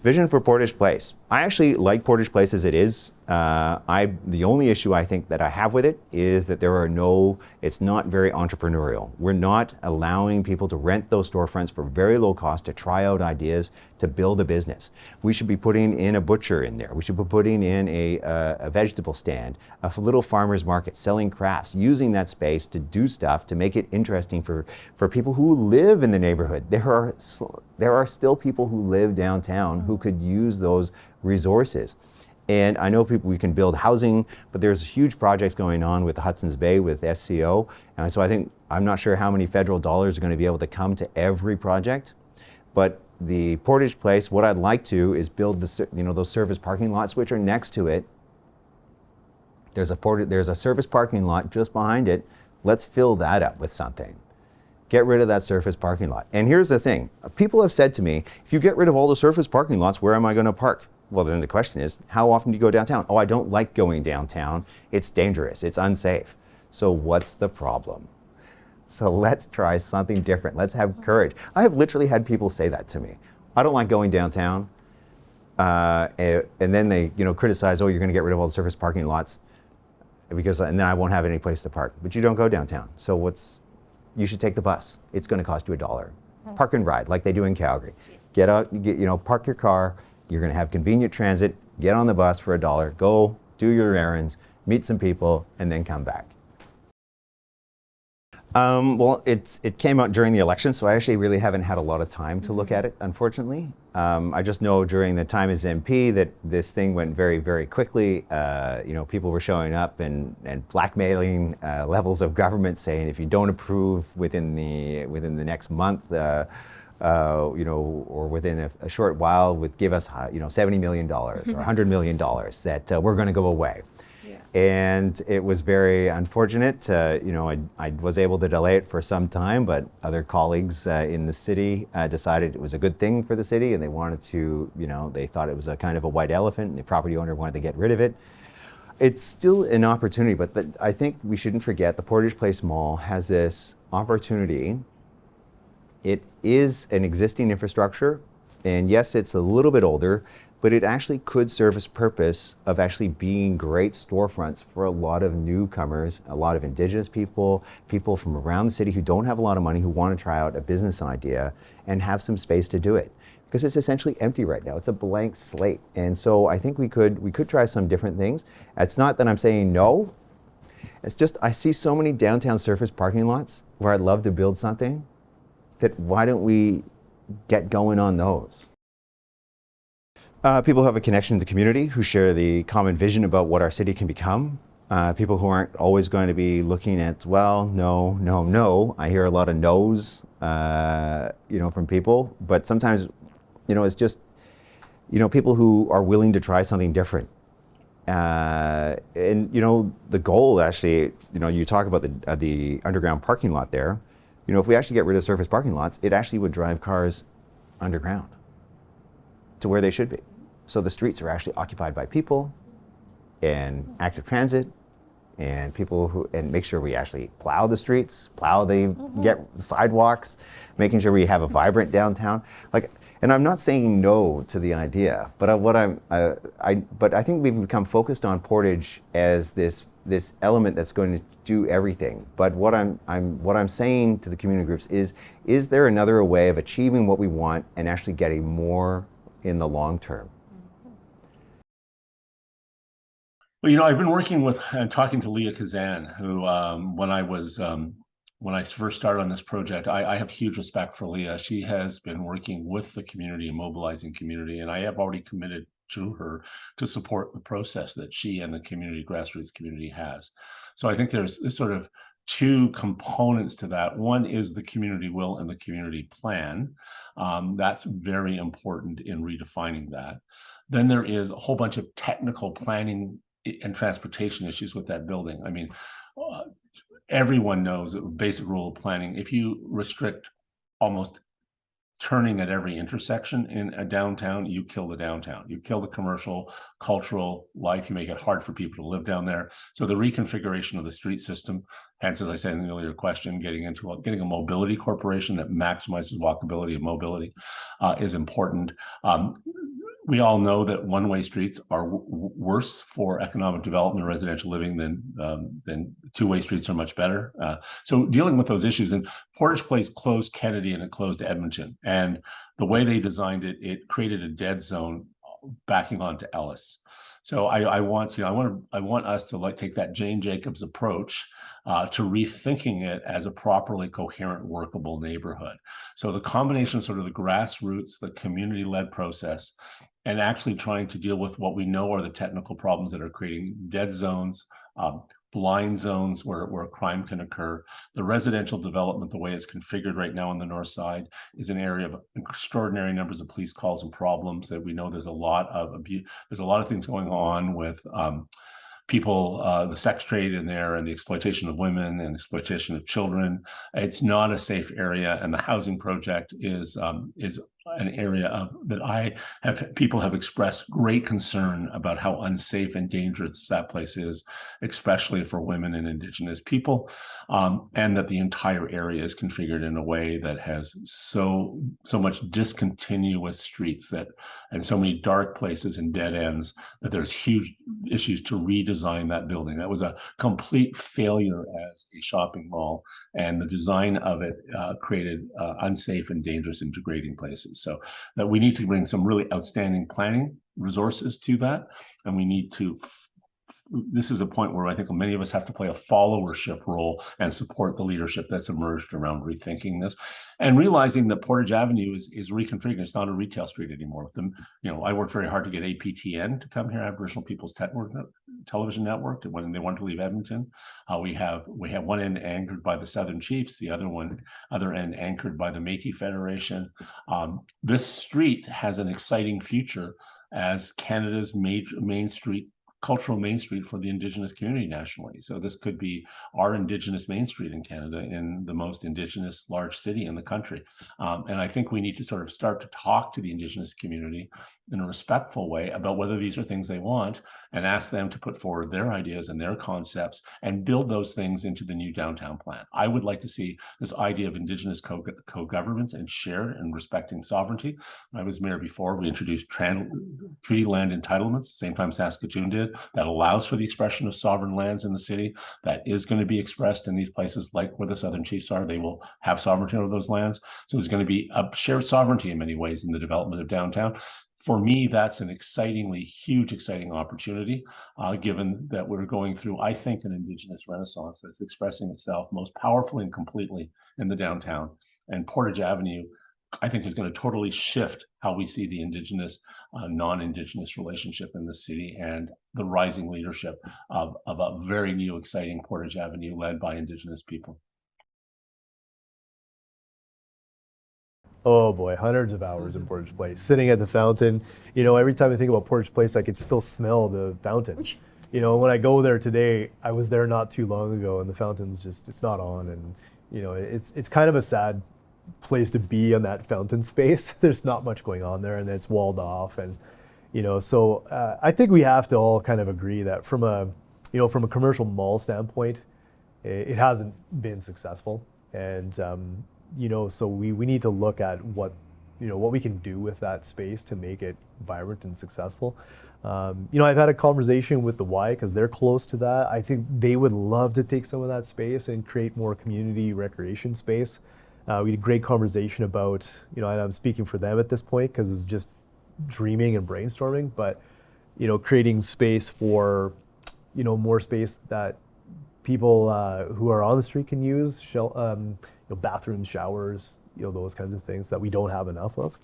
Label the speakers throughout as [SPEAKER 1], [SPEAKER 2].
[SPEAKER 1] Vision for Portage Place. I actually like Portage Place as it is. The only issue I think that I have with it is that it's not very entrepreneurial. We're not allowing people to rent those storefronts for very low cost to try out ideas to build a business. We should be putting in a butcher in there. We should be putting in a vegetable stand, a little farmer's market, selling crafts, using that space to do stuff to make it interesting for people who live in the neighborhood. There are still people who live downtown who could use those resources. And I know we can build housing, but there's huge projects going on with Hudson's Bay, with SCO. And so I'm not sure how many federal dollars are going to be able to come to every project. But the Portage Place, what I'd like to is build those service parking lots which are next to it. There's a service parking lot just behind it. Let's fill that up with something. Get rid of that surface parking lot. And here's the thing. People have said to me, if you get rid of all the surface parking lots, where am I going to park? Well, then the question is, how often do you go downtown? Oh, I don't like going downtown. It's dangerous. It's unsafe. So what's the problem? So let's try something different. Let's have courage. I have literally had people say that to me. I don't like going downtown. And then they criticize, oh, you're going to get rid of all the surface parking lots and then I won't have any place to park. But you don't go downtown. So you should take the bus. It's going to cost you $1. Park and ride like they do in Calgary. Get out, park your car. You're going to have convenient transit, get on the bus for $1, go do your errands, meet some people, and then come back. Well, it came out during the election, so I actually really haven't had a lot of time to look at it, unfortunately. I just know during the time as MP that this thing went very, very quickly. People were showing up and blackmailing levels of government, saying if you don't approve within the next month, or within a short while, give us, $70 million or $100 million that we're going to go away. Yeah. And it was very unfortunate. I was able to delay it for some time, but other colleagues in the city decided it was a good thing for the city, and they wanted to, they thought it was a kind of a white elephant, and the property owner wanted to get rid of it. It's still an opportunity, but I think we shouldn't forget the Portage Place Mall has this opportunity. It is an existing infrastructure, and yes, it's a little bit older, but it actually could serve its purpose of actually being great storefronts for a lot of newcomers, a lot of Indigenous people, people from around the city who don't have a lot of money, who want to try out a business idea and have some space to do it. Because it's essentially empty right now. It's a blank slate. And so I think we could try some different things. It's not that I'm saying no. It's just I see so many downtown surface parking lots where I'd love to build something. That why don't we get going on those? People who have a connection to the community, who share the common vision about what our city can become. People who aren't always going to be looking at, well, no, no, no. I hear a lot of no's, from people. But sometimes, it's just, people who are willing to try something different. And the goal actually, you talk about the underground parking lot there. If we actually get rid of surface parking lots, it actually would drive cars underground to where they should be. So the streets are actually occupied by people and active transit and people and make sure we actually plow the streets, get sidewalks, making sure we have a vibrant downtown. And I'm not saying no to the idea, but but I think we've become focused on Portage as this element that's going to do everything. But what I'm saying to the community groups is there another way of achieving what we want and actually getting more in the long term?
[SPEAKER 2] Well, I've been working with and talking to Leah Kazan, who when I first started on this project, I have huge respect for Leah. She has been working with the community and mobilizing community, and I have already committed to her to support the process that she and the grassroots community has. So I think there's sort of two components to that. One is the community will and the community plan. That's very important in redefining that. Then there is a whole bunch of technical planning and transportation issues with that building. I mean, everyone knows that basic rule of planning, if you restrict almost turning at every intersection in a downtown, you kill the downtown. You kill the commercial, cultural life. You make it hard for people to live down there. So the reconfiguration of the street system, hence, as I said in the earlier question, getting a mobility corporation that maximizes walkability and mobility is important. We all know that one-way streets are worse for economic development and residential living than two-way streets are much better. So dealing with those issues, and Portage Place closed Kennedy and it closed Edmonton. And the way they designed it, it created a dead zone backing onto Ellis. So I want us to take that Jane Jacobs approach to rethinking it as a properly coherent, workable neighborhood. So the combination of sort of the grassroots, the community-led process, and actually trying to deal with what we know are the technical problems that are creating dead zones, blind zones where crime can occur. The residential development, the way it's configured right now on the north side, is an area of extraordinary numbers of police calls and problems that we know there's a lot of abuse. There's a lot of things going on with people, the sex trade in there, and the exploitation of women and exploitation of children. It's not a safe area, and the housing project is an area that people have expressed great concern about how unsafe and dangerous that place is, especially for women and Indigenous people, and that the entire area is configured in a way that has so much discontinuous streets and so many dark places and dead ends that there's huge issues to redesign that building. That was a complete failure as a shopping mall, and the design of it created unsafe and dangerous and degrading places. So that we need to bring some really outstanding planning resources to that, and we need to this is a point where I think many of us have to play a followership role and support the leadership that's emerged around rethinking this, and realizing that Portage Avenue is reconfigured. It's not a retail street anymore. With them, I worked very hard to get APTN to come here, Aboriginal People's Television Network, when they wanted to leave Edmonton. We have one end anchored by the Southern Chiefs, the other end anchored by the Métis Federation. This street has an exciting future as Canada's cultural main street for the Indigenous community nationally. So this could be our Indigenous main street in Canada, in the most Indigenous large city in the country. And I think we need to sort of start to talk to the Indigenous community in a respectful way about whether these are things they want, and ask them to put forward their ideas and their concepts and build those things into the new downtown plan. I would like to see this idea of Indigenous co-governments and shared and respecting sovereignty. I was mayor before. We introduced treaty land entitlements, same time Saskatoon did, that allows for the expression of sovereign lands in the city that is going to be expressed in these places like where the Southern Chiefs are. They will have sovereignty over those lands. So there's going to be a shared sovereignty in many ways in the development of downtown. For me, that's an exciting opportunity, given that we're going through, I think, an Indigenous renaissance that's expressing itself most powerfully and completely in the downtown. And Portage Avenue, I think, is going to totally shift how we see the Indigenous, non-Indigenous relationship in the city, and the rising leadership of a very new, exciting Portage Avenue led by Indigenous people.
[SPEAKER 3] Oh boy, hundreds of hours in Portage Place, sitting at the fountain. Every time I think about Portage Place, I could still smell the fountain. When I go there today, I was there not too long ago, and the fountain's it's not on, and it's kind of a sad place to be on that fountain space. There's not much going on there, and it's walled off, and so I think we have to all kind of agree that from a commercial mall standpoint, it hasn't been successful, and so we need to look at what we can do with that space to make it vibrant and successful. I've had a conversation with the Y, because they're close to that. I think they would love to take some of that space and create more community recreation space. We had a great conversation about, and I'm speaking for them at this point because it's just dreaming and brainstorming, but creating space for more space that people who are on the street can use, bathrooms, showers, those kinds of things that we don't have enough of.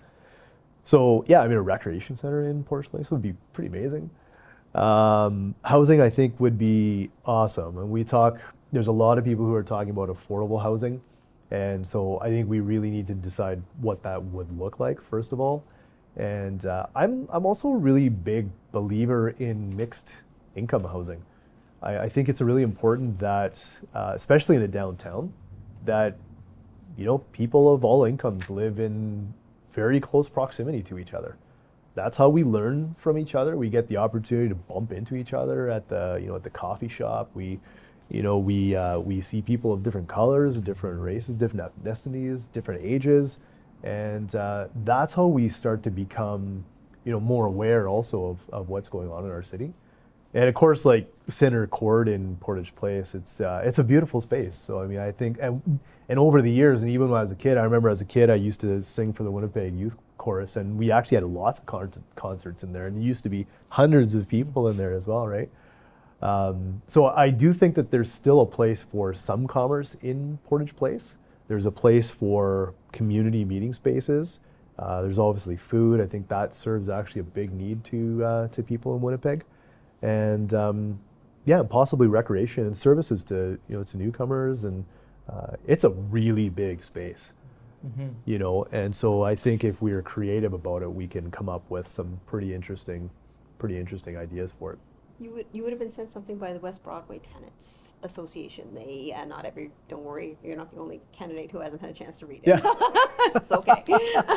[SPEAKER 3] So yeah, a recreation center in Portage Place would be pretty amazing. Housing, I think, would be awesome. And there's a lot of people who are talking about affordable housing. And so I think we really need to decide what that would look like, first of all. And I'm also a really big believer in mixed income housing. I think it's really important that, especially in a downtown, that people of all incomes live in very close proximity to each other. That's how we learn from each other. We get the opportunity to bump into each other at the coffee shop. We see people of different colors, different races, different ethnicities, different ages, and that's how we start to become more aware also of what's going on in our city. And of course, like Center Court in Portage Place, it's a beautiful space. So I mean, I think, and over the years, and even when I was a kid, I remember as a kid, I used to sing for the Winnipeg Youth Chorus, and we actually had lots of concerts in there, and there used to be hundreds of people in there as well, right? So I do think that there's still a place for some commerce in Portage Place. There's a place for community meeting spaces. There's obviously food. I think that serves actually a big need to people in Winnipeg, and yeah, possibly recreation and services to to newcomers, and it's a really big space. And so I think if we are creative about it, we can come up with some pretty interesting ideas for it.
[SPEAKER 4] You would have been sent something by the West Broadway Tenants Association. Don't worry, you're not the only candidate who hasn't had a chance to read it.
[SPEAKER 3] Yeah.
[SPEAKER 4] It's okay.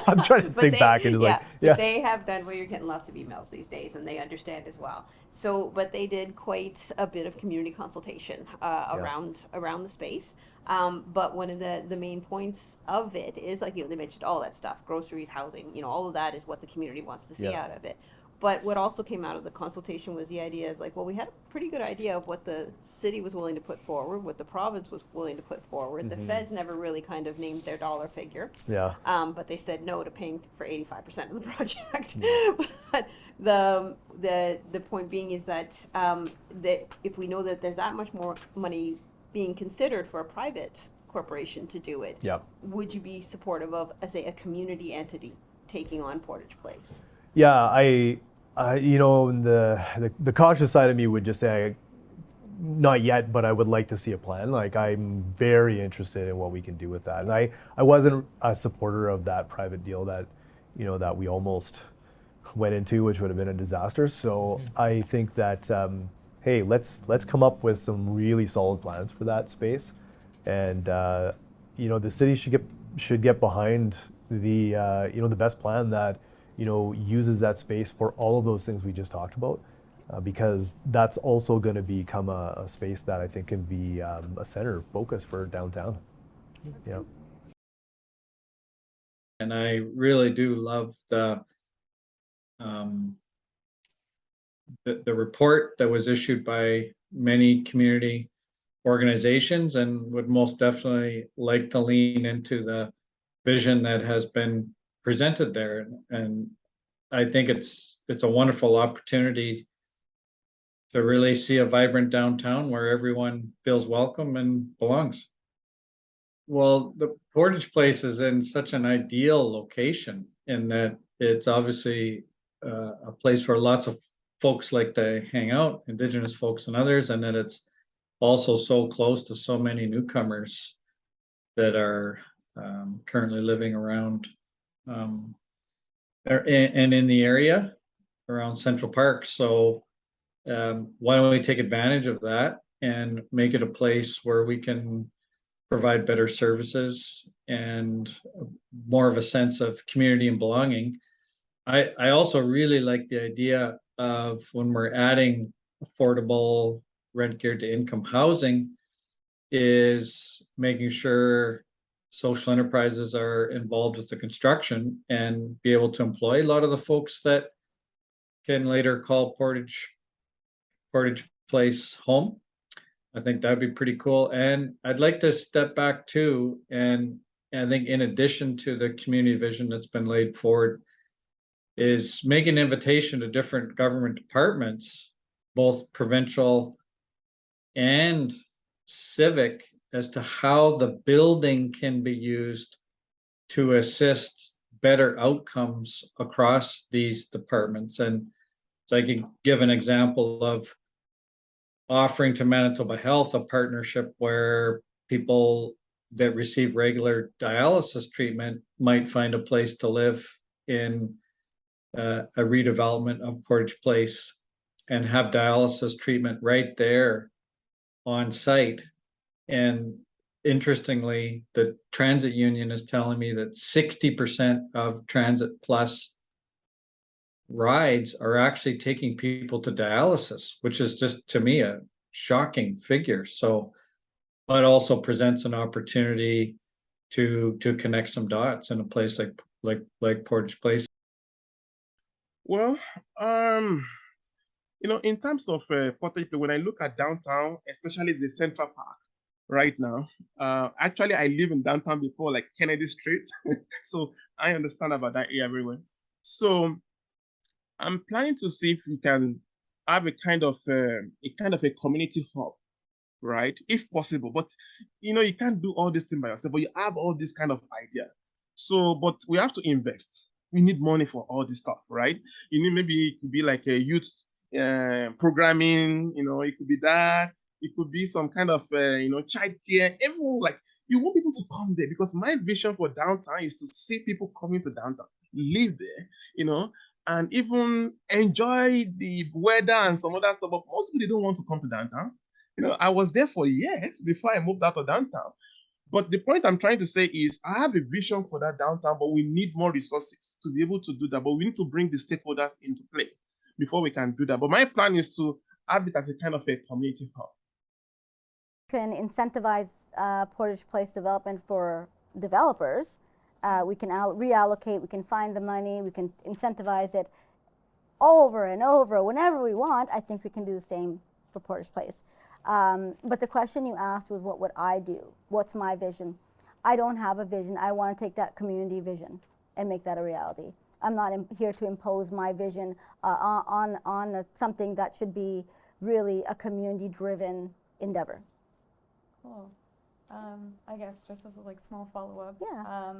[SPEAKER 3] I'm trying to think back and yeah.
[SPEAKER 4] They have done, well, you're getting lots of emails these days, and they understand as well. So, but they did quite a bit of community consultation around the space. But one of the main points of it is, like, they mentioned all that stuff, groceries, housing, all of that is what the community wants to see out of it. But what also came out of the consultation was the idea is like, well, we had a pretty good idea of what the city was willing to put forward, what the province was willing to put forward. The feds never really kind of named their dollar figure.
[SPEAKER 3] Yeah.
[SPEAKER 4] But they said no to paying for 85% of the project. But the point being is that that if we know that there's that much more money being considered for a private corporation to do it, would you be supportive of, say, a community entity taking on Portage Place?
[SPEAKER 3] Yeah, the cautious side of me would just say, not yet, but I would like to see a plan. Like, I'm very interested in what we can do with that. And I wasn't a supporter of that private deal that, that we almost went into, which would have been a disaster. So I think that, hey, let's come up with some really solid plans for that space. And, the city should get behind the, the best plan that, uses that space for all of those things we just talked about, because that's also going to become a space that I think can be a center of focus for downtown. Yeah.
[SPEAKER 5] And I really do love the report that was issued by many community organizations, and would most definitely like to lean into the vision that has been presented there. And I think it's a wonderful opportunity to really see a vibrant downtown where everyone feels welcome and belongs. Well, the Portage Place is in such an ideal location in that it's obviously a place where lots of folks like to hang out, Indigenous folks and others, and that it's also so close to so many newcomers that are currently living around and in the area around Central Park. So why don't we take advantage of that and make it a place where we can provide better services and more of a sense of community and belonging. I also really like the idea of, when we're adding affordable rent geared to income housing, is making sure social enterprises are involved with the construction and be able to employ a lot of the folks that can later call Portage Place home. I think that'd be pretty cool. And I'd like to step back too, and I think in addition to the community vision that's been laid forward, is make an invitation to different government departments, both provincial and civic, as to how the building can be used to assist better outcomes across these departments. And so I can give an example of offering to Manitoba Health a partnership where people that receive regular dialysis treatment might find a place to live in a redevelopment of Portage Place and have dialysis treatment right there on site. And interestingly, the transit union is telling me that 60% of Transit Plus rides are actually taking people to dialysis, which is just, to me, a shocking figure. So, but also presents an opportunity to connect some dots in a place like Portage Place.
[SPEAKER 6] Well, in terms of Portage, when I look at downtown, especially the Central Park, right now, actually I live in downtown before, like Kennedy Street, so I understand about that area very well. So I'm planning to see if we can have a community hub, right? If possible. But you can't do all this thing by yourself, but you have all this kind of idea. So, but we have to invest. We need money for all this stuff, right? Maybe it could be like a youth programming, it could be that, it could be some kind of child care, everyone like you want people to come there because my vision for downtown is to see people coming to downtown, live there, and even enjoy the weather and some other stuff. But most people they don't want to come to downtown. I was there for years before I moved out of downtown. But the point I'm trying to say is I have a vision for that downtown, but we need more resources to be able to do that. But we need to bring the stakeholders into play before we can do that. But my plan is to have it as a kind of a community hub.
[SPEAKER 7] Can incentivize Portage Place development for developers. We can reallocate, we can find the money, we can incentivize it over and over whenever we want. I think we can do the same for Portage Place. But the question you asked was, what would I do? What's my vision? I don't have a vision. I want to take that community vision and make that a reality. I'm not here to impose my vision on something that should be really a community-driven endeavor.
[SPEAKER 8] Cool. I guess just as a small follow-up.
[SPEAKER 7] Yeah.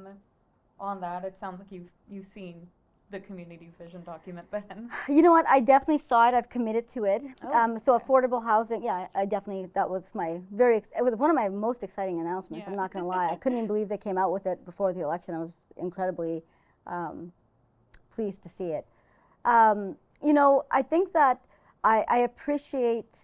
[SPEAKER 8] On that, it sounds like you've seen the community vision document, Ben.
[SPEAKER 7] You know what? I definitely saw it. I've committed to it.
[SPEAKER 8] Oh,
[SPEAKER 7] So
[SPEAKER 8] okay.
[SPEAKER 7] affordable housing. Yeah, I definitely. That was my it was one of my most exciting announcements.
[SPEAKER 8] Yeah.
[SPEAKER 7] I'm not going to lie. I couldn't even believe they came out with it before the election. I was incredibly pleased to see it. I think that I appreciate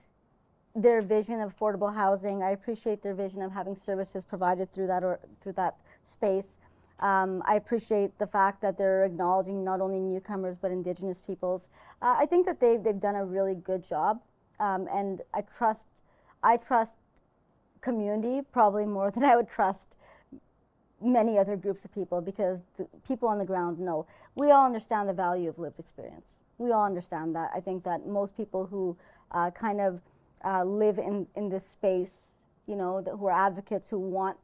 [SPEAKER 7] their vision of affordable housing. I appreciate their vision of having services provided through that space. I appreciate the fact that they're acknowledging not only newcomers but Indigenous peoples. I think that they've done a really good job, and I trust community probably more than I would trust many other groups of people, because the people on the ground know. We all understand the value of lived experience. We all understand that. I think that most people who live in this space, who are advocates, who want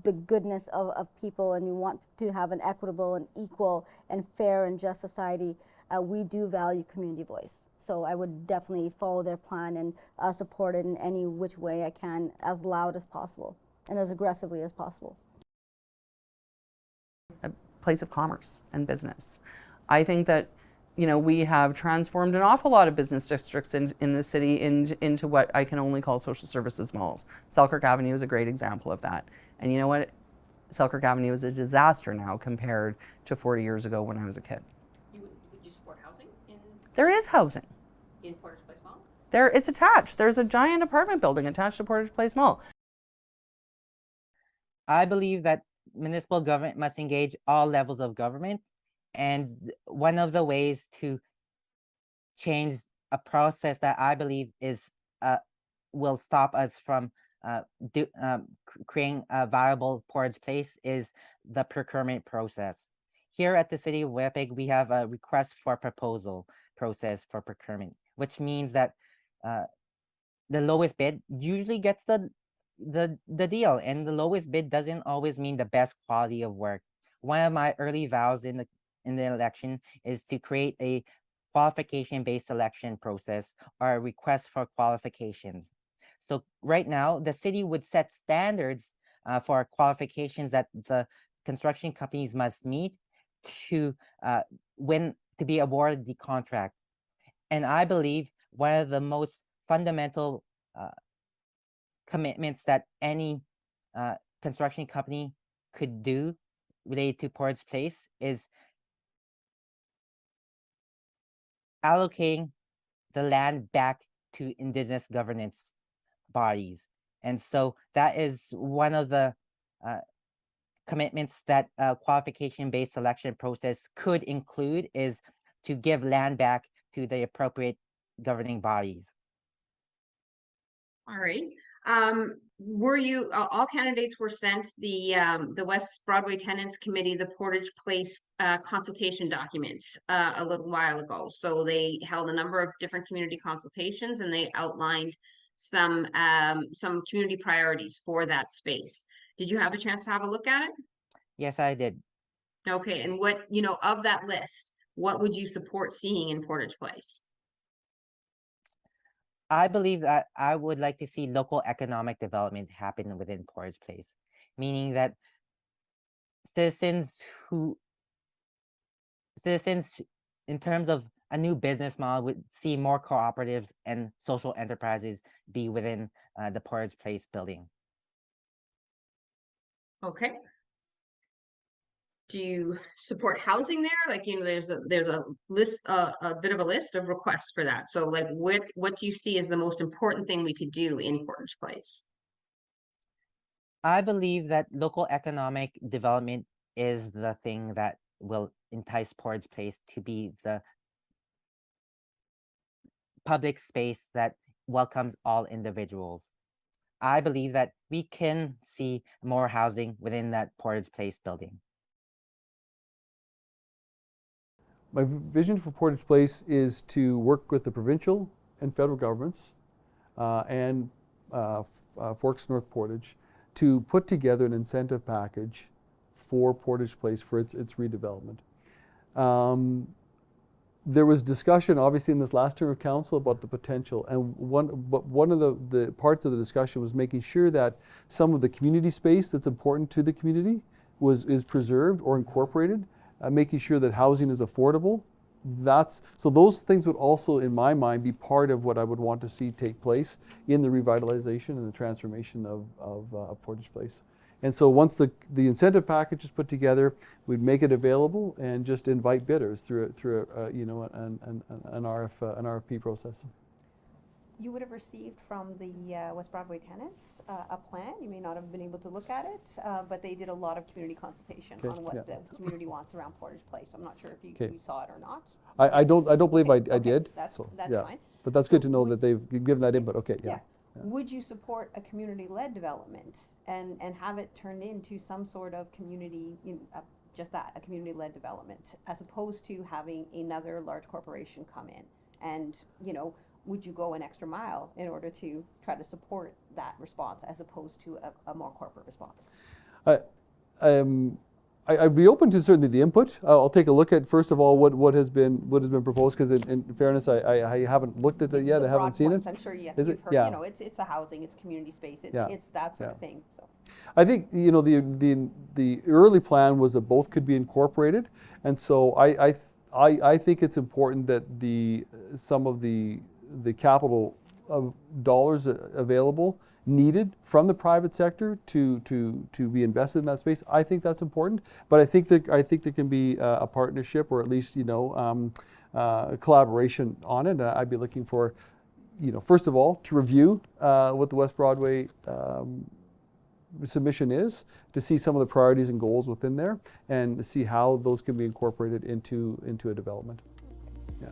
[SPEAKER 7] the goodness of people and who want to have an equitable and equal and fair and just society, we do value community voice. So I would definitely follow their plan and support it in any which way I can, as loud as possible and as aggressively as possible.
[SPEAKER 9] A place of commerce and business. I think that we have transformed an awful lot of business districts in the city into what I can only call social services malls. Selkirk Avenue is a great example of that. And you know what? Selkirk Avenue is a disaster now compared to 40 years ago when I was a kid.
[SPEAKER 4] Would you support housing
[SPEAKER 9] There is housing.
[SPEAKER 4] in Portage Place Mall?
[SPEAKER 9] It's attached. There's a giant apartment building attached to Portage Place Mall.
[SPEAKER 10] I believe that municipal government must engage all levels of government. And one of the ways to change a process that I believe will stop us from creating a viable Portage Place is the procurement process. Here at the City of Winnipeg, we have a request for proposal process for procurement, which means that the lowest bid usually gets the deal, and the lowest bid doesn't always mean the best quality of work. One of my early vows in the election is to create a qualification-based selection process, or a request for qualifications. So right now, the city would set standards for qualifications that the construction companies must meet to be awarded the contract. And I believe one of the most fundamental commitments that any construction company could do related to Portage Place is allocating the land back to Indigenous governance bodies. And so that is one of the commitments that qualification-based selection process could include, is to give land back to the appropriate governing bodies.
[SPEAKER 11] All right.
[SPEAKER 4] Were you, all candidates were sent the West Broadway Tenants Committee, the Portage Place consultation documents a little while ago. So they held a number of different community consultations and they outlined some community priorities for that space. Did you have a chance to have a look at it?
[SPEAKER 10] Yes, I did.
[SPEAKER 4] Okay, and what, you know, of that list, what would you support seeing in Portage Place?
[SPEAKER 10] I believe that I would like to see local economic development happen within Portage Place, meaning that citizens who citizens in terms of a new business model would see more cooperatives and social enterprises be within the Portage Place building.
[SPEAKER 4] Okay. Do you support housing there? Like, you know, there's a list, a bit of a list of requests for that. So like, what do you see as the most important thing we could do in Portage Place?
[SPEAKER 10] I believe that local economic development is the thing that will entice Portage Place to be the public space that welcomes all individuals. I believe that we can see more housing within that Portage Place building.
[SPEAKER 11] My vision for Portage Place is to work with the provincial and federal governments and Forks North Portage to put together an incentive package for Portage Place for its redevelopment. There was discussion, obviously, in this last term of council about the potential, and one of the parts of the discussion was making sure that some of the community space that's important to the community is preserved or incorporated, making sure that housing is affordable. So those things would also, in my mind, be part of what I would want to see take place in the revitalization and the transformation of Portage Place. And so once the incentive package is put together, we'd make it available and just invite bidders through you know, an RFP process.
[SPEAKER 4] You would have received from the West Broadway tenants a plan. You may not have been able to look at it, but they did a lot of community consultation on what the community wants around Portage Place. I'm not sure if you saw it or not.
[SPEAKER 11] I don't believe I did.
[SPEAKER 4] That's
[SPEAKER 11] yeah.
[SPEAKER 4] fine.
[SPEAKER 11] But that's good to know that they've given that input. Okay, yeah.
[SPEAKER 4] Would you support a community-led development and have it turned into some sort of community, just that, a community-led development, as opposed to having another large corporation come in? And, you know, would you go an extra mile in order to try to support that response as opposed to a more corporate response?
[SPEAKER 11] I'd be open to certainly the input. I'll take a look at, first of all, what has been proposed, because in fairness, I haven't looked at it yet. I haven't seen it.
[SPEAKER 4] I'm sure you've
[SPEAKER 11] Is it?
[SPEAKER 4] heard,
[SPEAKER 11] Yeah.
[SPEAKER 4] you know, it's a housing, it's community space, it's that sort of thing. So
[SPEAKER 11] I think, you know, the early plan was that both could be incorporated, and so I think it's important that some of the capital of dollars available needed from the private sector to be invested in that space. I think that's important, but I think there can be a partnership, or at least, you know, collaboration on it. I'd be looking for, you know, first of all, to review what the West Broadway submission is, to see some of the priorities and goals within there, and to see how those can be incorporated into a development. Yeah.